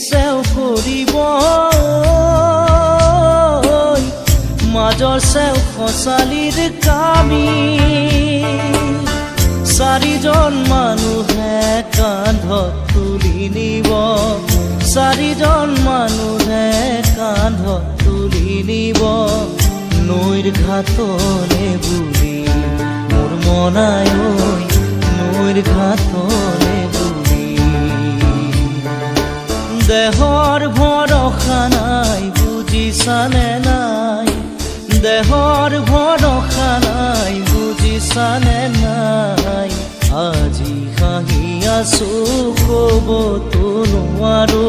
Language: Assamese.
চেও কৰিব মাজৰ চেও খচালিৰ কামি চাৰিজন মানুহে কান্ধত তুলি নিব চাৰিজন মানুহে কান্ধত তুলি নিব নৈৰ ঘাটলে বুলি মোৰ মনাই ঐ নৈৰ ঘাটলে বুলি দেহৰ ভৰসা নাই বুজিছানে নাই দেহৰ ভৰসা নাই বুজিছানে নাই আজি হাঁহি আছো ক'বতো নোৱাৰো